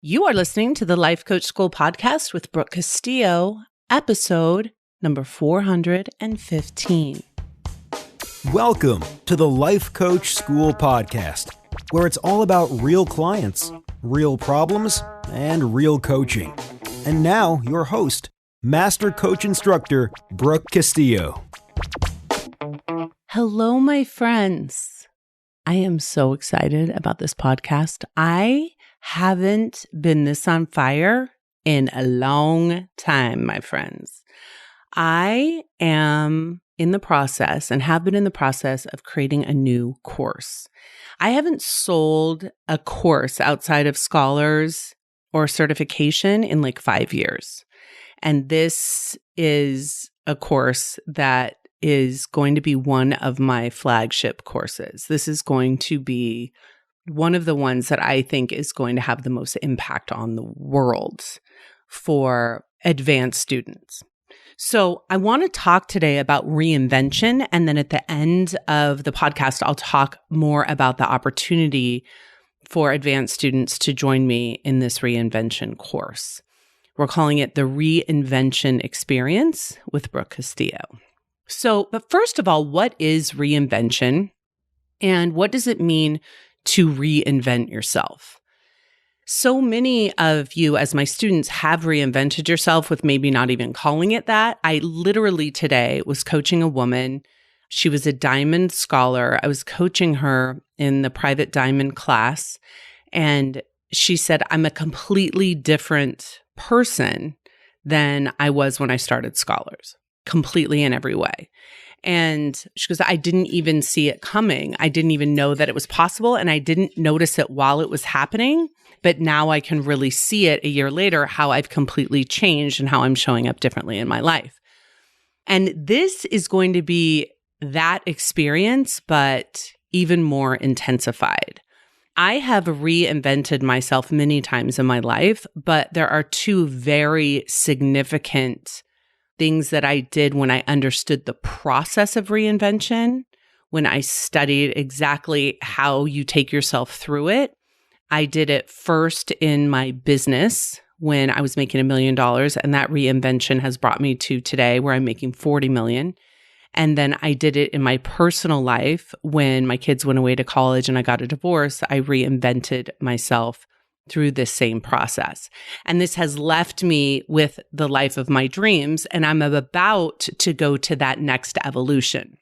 You are listening to the Life Coach School podcast with Brooke Castillo, episode number 415. Welcome to the Life Coach School podcast, where it's all about real clients, real problems, and real coaching. And now, your host, Master Coach Instructor, Brooke Castillo. Hello, my friends. I am so excited about this podcast. I haven't been this on fire in a long time, my friends. I am in the process and have been in the process of creating a new course. I haven't sold a course outside of Scholars or certification in like 5 years. And this is a course that is going to be one of my flagship courses. This is going to be one of the ones that I think is going to have the most impact on the world for advanced students. So I want to talk today about reinvention. And then at the end of the podcast, I'll talk more about the opportunity for advanced students to join me in this reinvention course. We're calling it the Reinvention Experience with Brooke Castillo. But first of all, what is reinvention and what does it mean to reinvent yourself? So many of you as my students have reinvented yourself with maybe not even calling it that. I literally today was coaching a woman. She was a diamond scholar. I was coaching her in the private diamond class. And she said, I'm a completely different person than I was when I started Scholars, completely in every way. And she goes, I didn't even see it coming. I didn't even know that it was possible. And I didn't notice it while it was happening. But now I can really see it a year later, how I've completely changed and how I'm showing up differently in my life. And this is going to be that experience, but even more intensified. I have reinvented myself many times in my life, but there are two very significant things that I did when I understood the process of reinvention, when I studied exactly how you take yourself through it. I did it first in my business when I was making $1 million, and that reinvention has brought me to today where I'm making $40 million. And then I did it in my personal life when my kids went away to college and I got a divorce. I reinvented myself through this same process. And this has left me with the life of my dreams, and I'm about to go to that next evolution.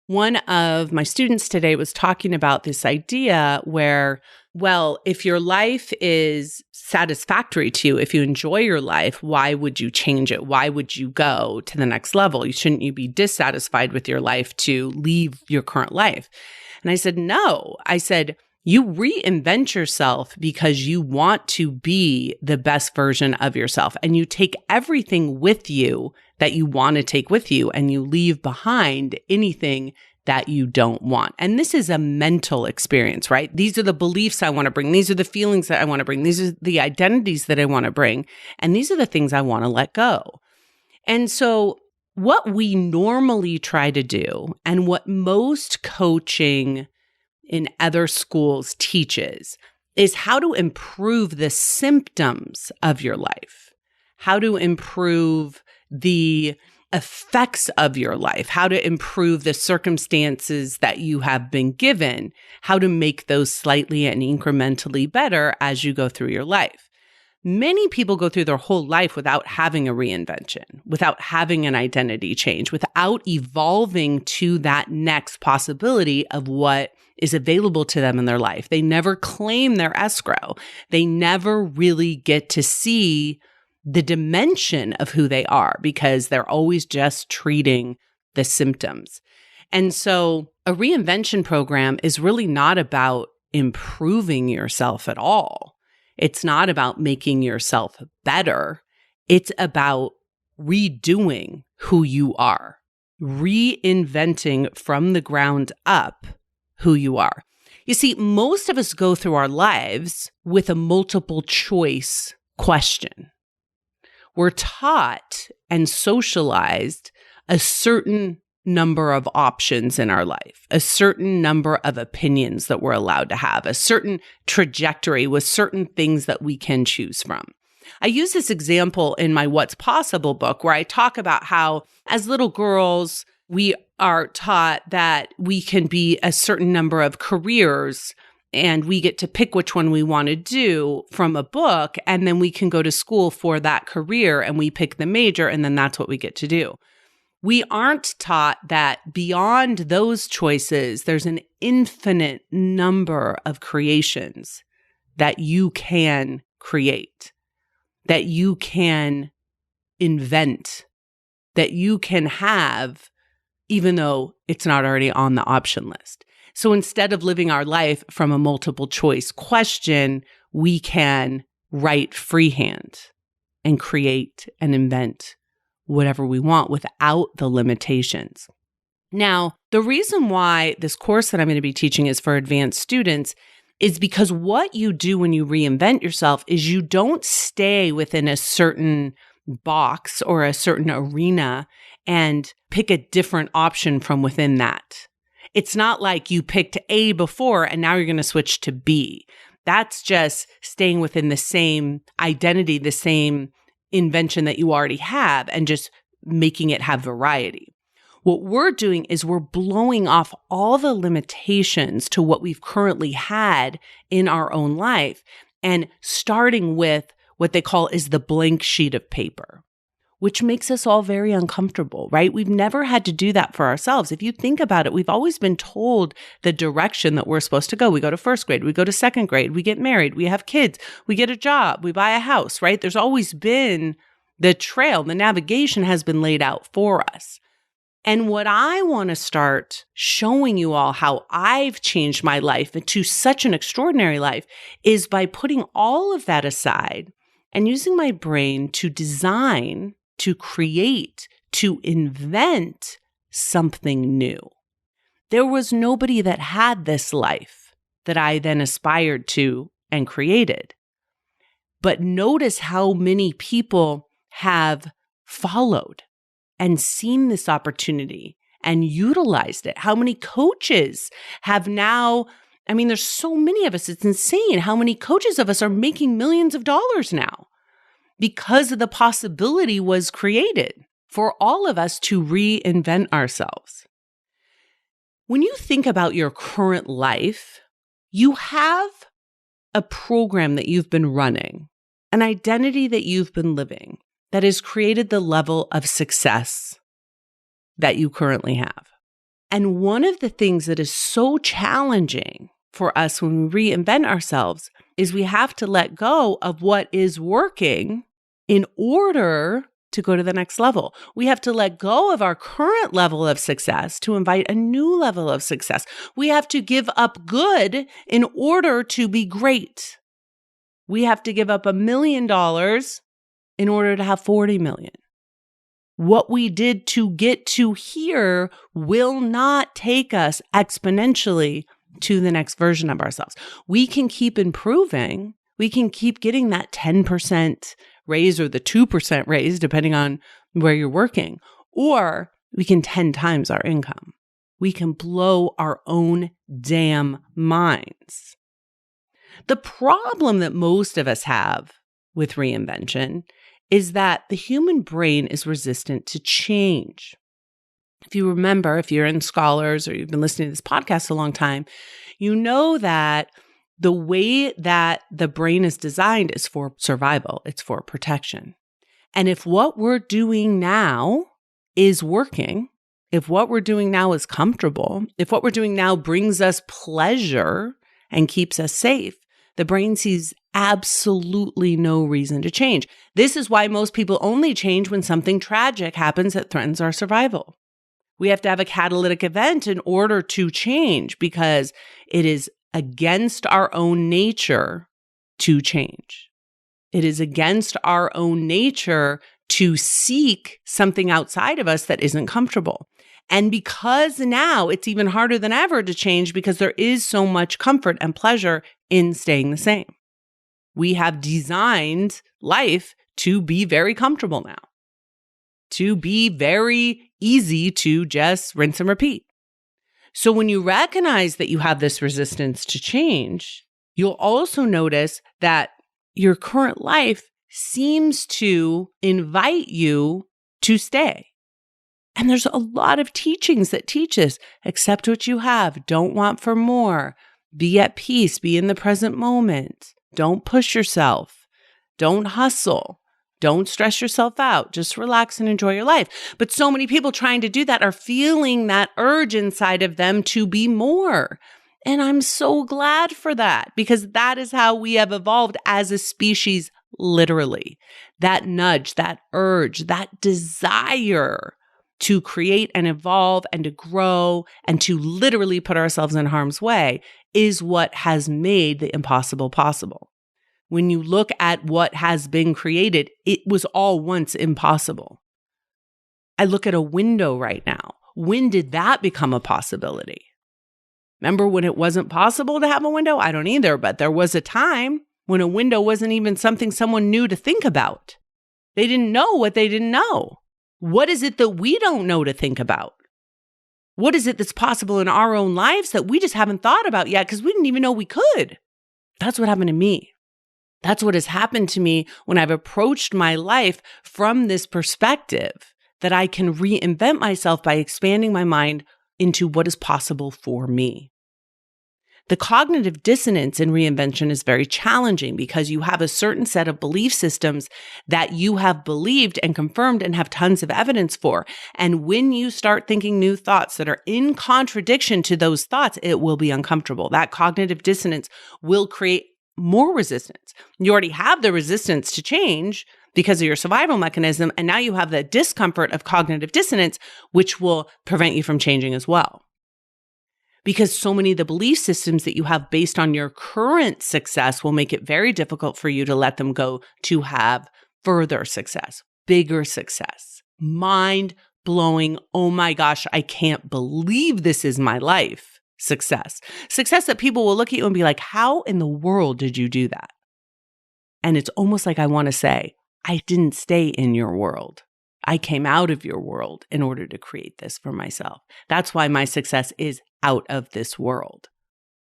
One of my students today was talking about this idea where, well, if your life is satisfactory to you, if you enjoy your life, why would you change it? Why would you go to the next level? Shouldn't you be dissatisfied with your life to leave your current life? And I said, no. I said, you reinvent yourself because you want to be the best version of yourself. And you take everything with you that you want to take with you, and you leave behind anything that you don't want. And this is a mental experience, right? These are the beliefs I want to bring. These are the feelings that I want to bring. These are the identities that I want to bring. And these are the things I want to let go. And so what we normally try to do, and what most coaching in other schools teaches, is how to improve the symptoms of your life, how to improve the effects of your life, how to improve the circumstances that you have been given, how to make those slightly and incrementally better as you go through your life. Many people go through their whole life without having a reinvention, without having an identity change, without evolving to that next possibility of what is available to them in their life. They never claim their escrow. They never really get to see the dimension of who they are because they're always just treating the symptoms. And so a reinvention program is really not about improving yourself at all. It's not about making yourself better. It's about redoing who you are, reinventing from the ground up who you are. You see, most of us go through our lives with a multiple choice question. We're taught and socialized a certain number of options in our life, a certain number of opinions that we're allowed to have, a certain trajectory with certain things that we can choose from. I use this example in my What's Possible book where I talk about how as little girls, we are taught that we can be a certain number of careers and we get to pick which one we want to do from a book. And then we can go to school for that career and we pick the major and then that's what we get to do. We aren't taught that beyond those choices, there's an infinite number of creations that you can create, that you can invent, that you can have, even though it's not already on the option list. So instead of living our life from a multiple choice question, we can write freehand and create and invent whatever we want without the limitations. Now, the reason why this course that I'm going to be teaching is for advanced students is because what you do when you reinvent yourself is you don't stay within a certain box or a certain arena and pick a different option from within that. It's not like you picked A before and now you're going to switch to B. That's just staying within the same identity, the same invention that you already have and just making it have variety. What we're doing is we're blowing off all the limitations to what we've currently had in our own life and starting with what they call is the blank sheet of paper, which makes us all very uncomfortable, right? We've never had to do that for ourselves. If you think about it, we've always been told the direction that we're supposed to go. We go to first grade, we go to second grade, we get married, we have kids, we get a job, we buy a house, right? There's always been the trail, the navigation has been laid out for us. And what I want to start showing you all how I've changed my life into such an extraordinary life is by putting all of that aside and using my brain to design, to create, to invent something new. There was nobody that had this life that I then aspired to and created. But notice how many people have followed and seen this opportunity and utilized it. How many coaches have now, there's so many of us, it's insane how many coaches of us are making millions of dollars now because the possibility was created for all of us to reinvent ourselves. When you think about your current life, you have a program that you've been running, an identity that you've been living that has created the level of success that you currently have. And one of the things that is so challenging for us when we reinvent ourselves is we have to let go of what is working in order to go to the next level. We have to let go of our current level of success to invite a new level of success. We have to give up good in order to be great. We have to give up $1 million in order to have 40 million. What we did to get to here will not take us exponentially to the next version of ourselves. We can keep improving. We can keep getting that 10% raise or the 2% raise, depending on where you're working, or we can 10 times our income. We can blow our own damn minds. The problem that most of us have with reinvention is that the human brain is resistant to change. If you remember, if you're in Scholars or you've been listening to this podcast a long time, you know that the way that the brain is designed is for survival. It's for protection. And if what we're doing now is working, if what we're doing now is comfortable, if what we're doing now brings us pleasure and keeps us safe, the brain sees absolutely no reason to change. This is why most people only change when something tragic happens that threatens our survival. We have to have a catalytic event in order to change because it is against our own nature to change. It is against our own nature to seek something outside of us that isn't comfortable. And because now it's even harder than ever to change because there is so much comfort and pleasure in staying the same. We have designed life to be very comfortable now. to be very easy to just rinse and repeat. So when you recognize that you have this resistance to change, you'll also notice that your current life seems to invite you to stay. And there's a lot of teachings that teach us, accept what you have, don't want for more, be at peace, be in the present moment, don't push yourself, don't hustle, don't stress yourself out, just relax and enjoy your life. But so many people trying to do that are feeling that urge inside of them to be more. And I'm so glad for that, because that is how we have evolved as a species, literally. That nudge, that urge, that desire to create and evolve and to grow and to literally put ourselves in harm's way is what has made the impossible possible. When you look at what has been created, it was all once impossible. I look at a window right now. When did that become a possibility? Remember when it wasn't possible to have a window? I don't either, but there was a time when a window wasn't even something someone knew to think about. They didn't know what they didn't know. What is it that we don't know to think about? What is it that's possible in our own lives that we just haven't thought about yet because we didn't even know we could? That's what happened to me. That's what has happened to me when I've approached my life from this perspective, that I can reinvent myself by expanding my mind into what is possible for me. The cognitive dissonance in reinvention is very challenging because you have a certain set of belief systems that you have believed and confirmed and have tons of evidence for. And when you start thinking new thoughts that are in contradiction to those thoughts, it will be uncomfortable. That cognitive dissonance will create more resistance. You already have the resistance to change because of your survival mechanism, and now you have the discomfort of cognitive dissonance, which will prevent you from changing as well. Because so many of the belief systems that you have based on your current success will make it very difficult for you to let them go to have further success, bigger success, mind-blowing, oh my gosh, I can't believe this is my life success. Success that people will look at you and be like, how in the world did you do that? And it's almost like I want to say, I didn't stay in your world. I came out of your world in order to create this for myself. That's why my success is out of this world.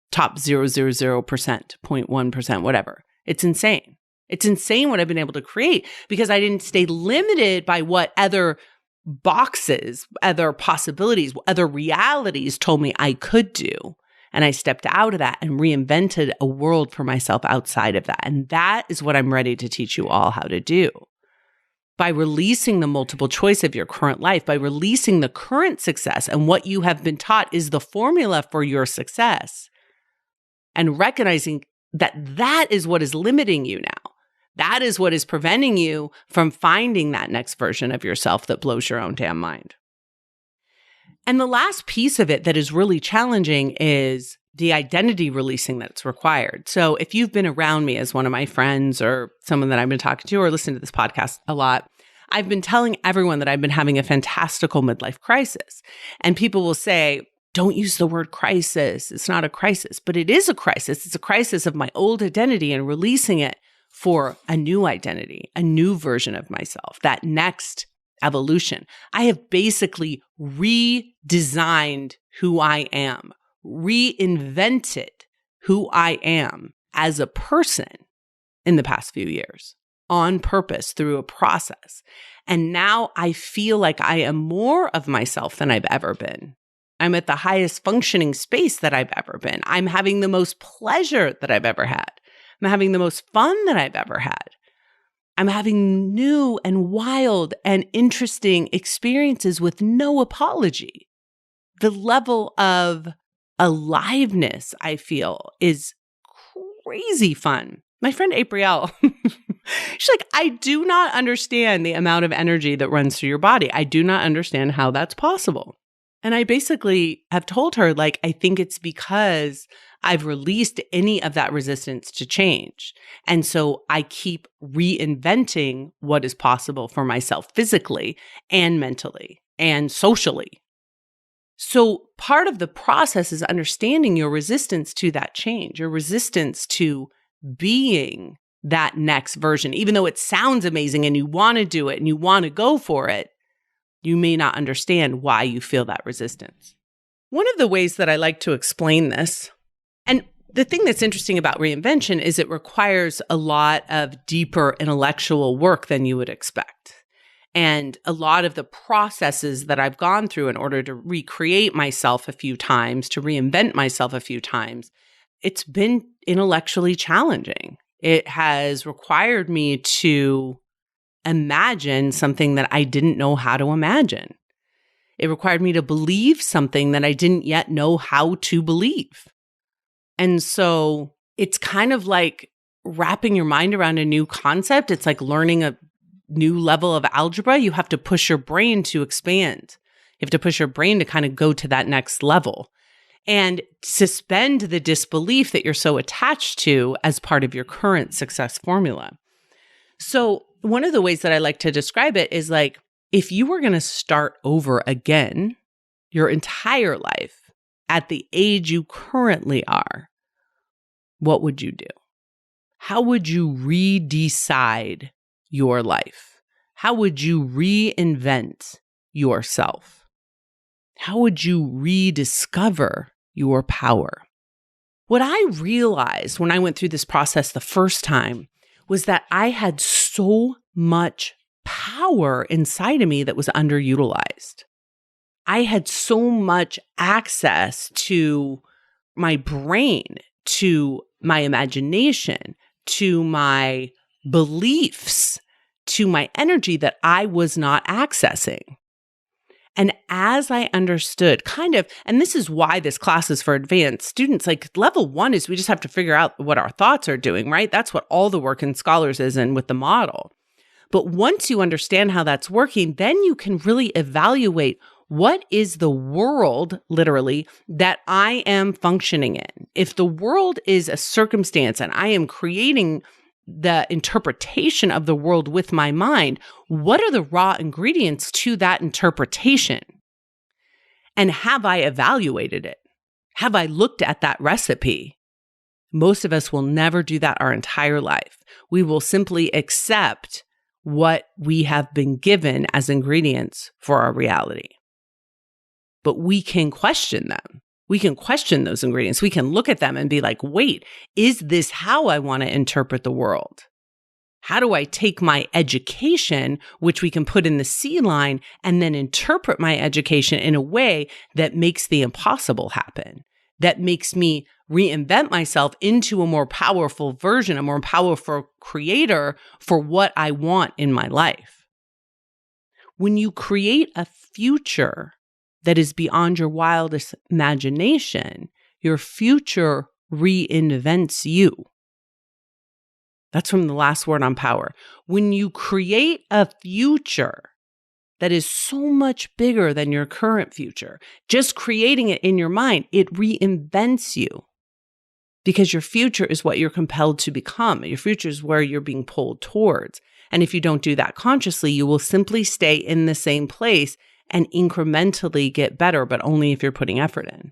Top 0.00%, 0.1%, whatever. It's insane. It's insane what I've been able to create because I didn't stay limited by what other boxes, other possibilities, other realities told me I could do. And I stepped out of that and reinvented a world for myself outside of that. And that is what I'm ready to teach you all how to do. By releasing the multiple choice of your current life, by releasing the current success and what you have been taught is the formula for your success, and recognizing that that is what is limiting you now. That is what is preventing you from finding that next version of yourself that blows your own damn mind. And the last piece of it that is really challenging is the identity releasing that's required. So if you've been around me as one of my friends or someone that I've been talking to or listening to this podcast a lot, I've been telling everyone that I've been having a fantastical midlife crisis. And people will say, don't use the word crisis. It's not a crisis, but it is a crisis. It's a crisis of my old identity and releasing it for a new identity, a new version of myself, that next evolution. I have basically redesigned who I am, reinvented who I am as a person in the past few years on purpose through a process. And now I feel like I am more of myself than I've ever been. I'm at the highest functioning space that I've ever been. I'm having the most pleasure that I've ever had. I'm having the most fun that I've ever had. I'm having new and wild and interesting experiences with no apology. The level of aliveness I feel is crazy fun. My friend April, she's like, I do not understand the amount of energy that runs through your body. I do not understand how that's possible. And I basically have told her, like, I think it's because I've released any of that resistance to change. And so I keep reinventing what is possible for myself physically and mentally and socially. So part of the process is understanding your resistance to that change, your resistance to being that next version. Even though it sounds amazing and you want to do it and you want to go for it, You may not understand why you feel that resistance. One of the ways that I like to explain this, and the thing that's interesting about reinvention is it requires a lot of deeper intellectual work than you would expect. And a lot of the processes that I've gone through in order to recreate myself a few times, to reinvent myself a few times, it's been intellectually challenging. It has required me to imagine something that I didn't know how to imagine. It required me to believe something that I didn't yet know how to believe. And so it's kind of like wrapping your mind around a new concept. It's like learning a new level of algebra. You have to push your brain to expand. You have to push your brain to kind of go to that next level and suspend the disbelief that you're so attached to as part of your current success formula. So one of the ways that I like to describe it is like, if you were going to start over again your entire life at the age you currently are, what would you do? How would you redecide your life? How would you reinvent yourself? How would you rediscover your power? What I realized when I went through this process the first time was that I had so much power inside of me that was underutilized. I had so much access to my brain, to my imagination, to my beliefs, to my energy that I was not accessing. And as I understood and this is why this class is for advanced students, like level 1 is we just have to figure out what our thoughts are doing, right? That's what all the work in Scholars is and with the model. But once you understand how that's working, then you can really evaluate what is the world, literally, that I am functioning in. If the world is a circumstance and I am creating the interpretation of the world with my mind, what are the raw ingredients to that interpretation? And have I evaluated it? Have I looked at that recipe? Most of us will never do that our entire life. We will simply accept what we have been given as ingredients for our reality. But we can question them. We can question those ingredients. We can look at them and be like, wait, is this how I want to interpret the world? How do I take my education, which we can put in the C line, and then interpret my education in a way that makes the impossible happen, that makes me reinvent myself into a more powerful version, a more powerful creator for what I want in my life? When you create a future that is beyond your wildest imagination, your future reinvents you. That's from the last word on power. When you create a future that is so much bigger than your current future, just creating it in your mind, it reinvents you because your future is what you're compelled to become. Your future is where you're being pulled towards. And if you don't do that consciously, you will simply stay in the same place and incrementally get better, but only if you're putting effort in.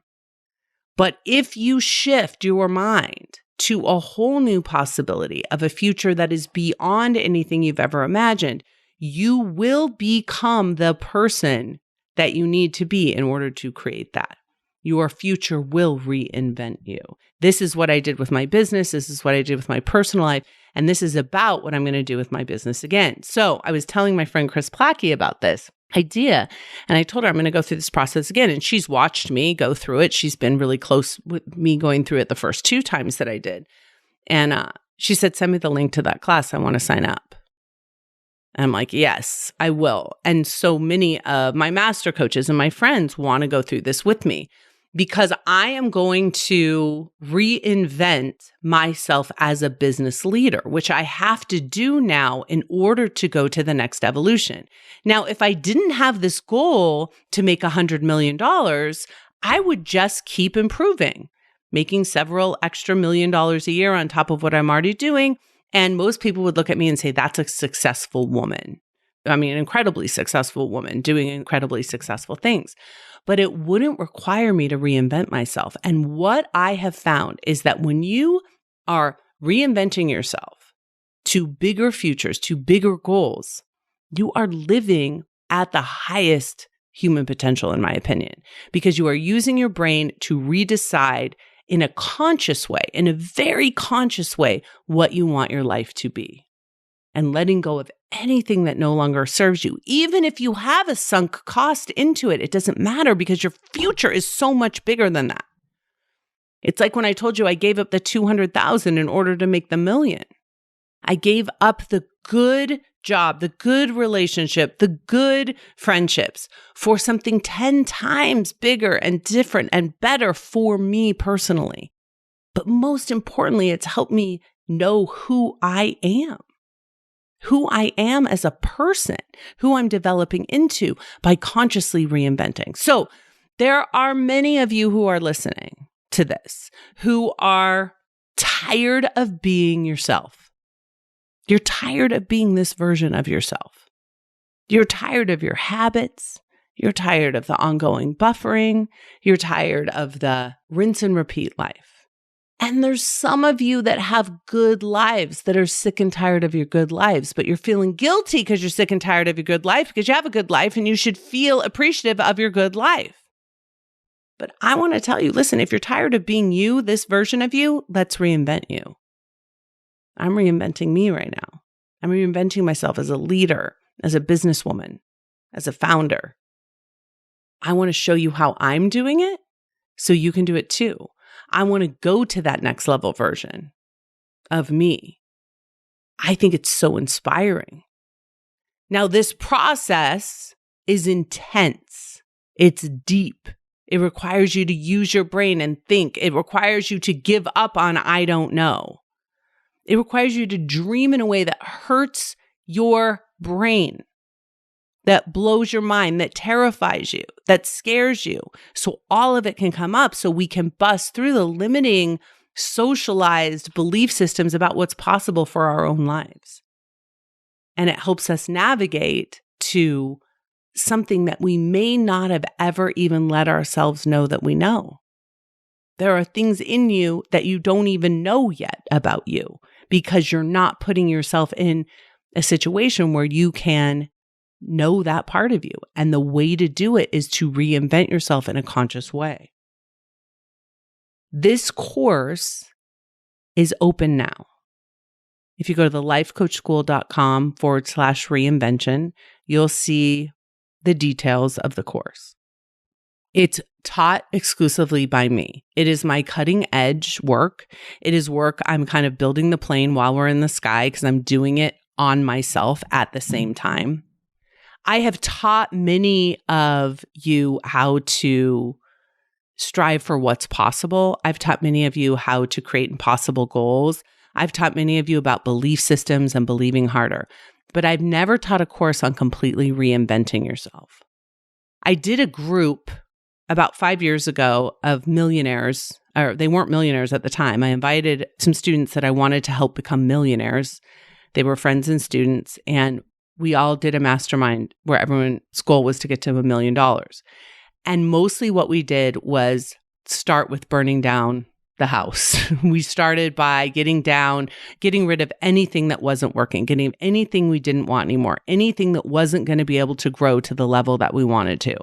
But if you shift your mind to a whole new possibility of a future that is beyond anything you've ever imagined, you will become the person that you need to be in order to create that. Your future will reinvent you. This is what I did with my business. This is what I did with my personal life. And this is about what I'm going to do with my business again. So I was telling my friend Chris Plackey about this idea. And I told her I'm going to go through this process again. And she's watched me go through it. She's been really close with me going through it the first 2 times that I did. And she said, send me the link to that class. I want to sign up. And I'm like, yes, I will. And so many of my master coaches and my friends want to go through this with me because I am going to reinvent myself as a business leader, which I have to do now in order to go to the next evolution. Now, if I didn't have this goal to make $100 million, I would just keep improving, making several extra $1 million a year on top of what I'm already doing. And most people would look at me and say, that's a successful woman. I mean, an incredibly successful woman doing incredibly successful things. But it wouldn't require me to reinvent myself. And what I have found is that when you are reinventing yourself to bigger futures, to bigger goals, you are living at the highest human potential, in my opinion, because you are using your brain to redecide in a conscious way, in a very conscious way, what you want your life to be, and letting go of anything that no longer serves you. Even if you have a sunk cost into it, it doesn't matter because your future is so much bigger than that. It's like when I told you I gave up the 200,000 in order to make the million. I gave up the good job, the good relationship, the good friendships for something 10 times bigger and different and better for me personally. But most importantly, it's helped me know who I am as a person, who I'm developing into by consciously reinventing. So there are many of you who are listening to this who are tired of being yourself. You're tired of being this version of yourself. You're tired of your habits. You're tired of the ongoing buffering. You're tired of the rinse and repeat life. And there's some of you that have good lives that are sick and tired of your good lives, but you're feeling guilty because you're sick and tired of your good life because you have a good life and you should feel appreciative of your good life. But I want to tell you, listen, if you're tired of being you, this version of you, let's reinvent you. I'm reinventing me right now. I'm reinventing myself as a leader, as a businesswoman, as a founder. I want to show you how I'm doing it so you can do it too. I want to go to that next level version of me. I think it's so inspiring. Now, this process is intense. It's deep. It requires you to use your brain and think. It requires you to give up on I don't know. It requires you to dream in a way that hurts your brain, that blows your mind, that terrifies you, that scares you. So all of it can come up so we can bust through the limiting socialized belief systems about what's possible for our own lives. And it helps us navigate to something that we may not have ever even let ourselves know that we know. There are things in you that you don't even know yet about you because you're not putting yourself in a situation where you can know that part of you. And the way to do it is to reinvent yourself in a conscious way. This course is open now. If you go to thelifecoachschool.com/reinvention, you'll see the details of the course. It's taught exclusively by me. It is my cutting edge work. It is work I'm kind of building the plane while we're in the sky because I'm doing it on myself at the same time. I have taught many of you how to strive for what's possible. I've taught many of you how to create impossible goals. I've taught many of you about belief systems and believing harder. But I've never taught a course on completely reinventing yourself. I did a group about 5 years ago of millionaires, or they weren't millionaires at the time. I invited some students that I wanted to help become millionaires. They were friends and students, and we all did a mastermind where everyone's goal was to get to $1 million. And mostly what we did was start with burning down the house. We started by getting rid of anything that wasn't working, getting anything we didn't want anymore, anything that wasn't going to be able to grow to the level that we wanted to.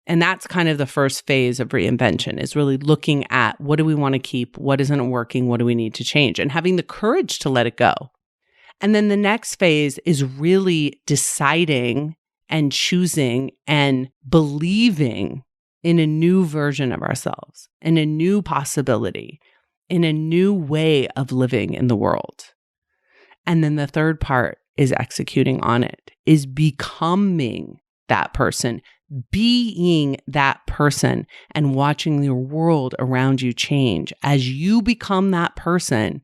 And that's kind of the first phase of reinvention, is really looking at what do we want to keep, what isn't working, what do we need to change, and having the courage to let it go. And then the next phase is really deciding and choosing and believing in a new version of ourselves, in a new possibility, in a new way of living in the world. And then the third part is executing on it, is becoming that person, being that person, and watching your world around you change. As you become that person,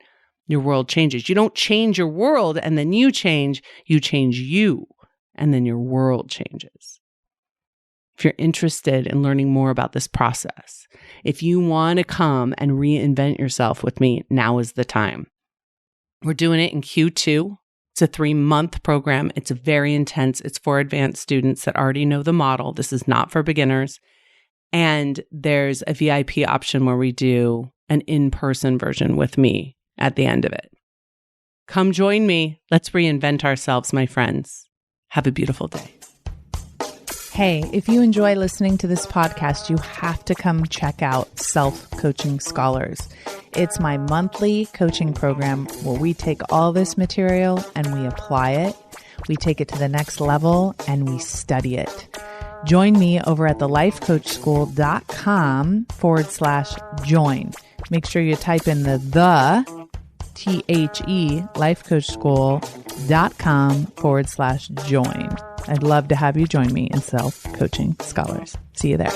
your world changes. You don't change your world and then you change you, and then your world changes. If you're interested in learning more about this process, if you want to come and reinvent yourself with me, now is the time. We're doing it in Q2. It's a 3-month program. It's very intense. It's for advanced students that already know the model. This is not for beginners. And there's a VIP option where we do an in-person version with me at the end of it. Come join me. Let's reinvent ourselves, my friends. Have a beautiful day. Hey, if you enjoy listening to this podcast, you have to come check out Self-Coaching Scholars. It's my monthly coaching program where we take all this material and we apply it. We take it to the next level and we study it. Join me over at thelifecoachschool.com/join. Make sure you type in the lifecoachschool.com/join. I'd love to have you join me in Self-Coaching Scholars. See you there.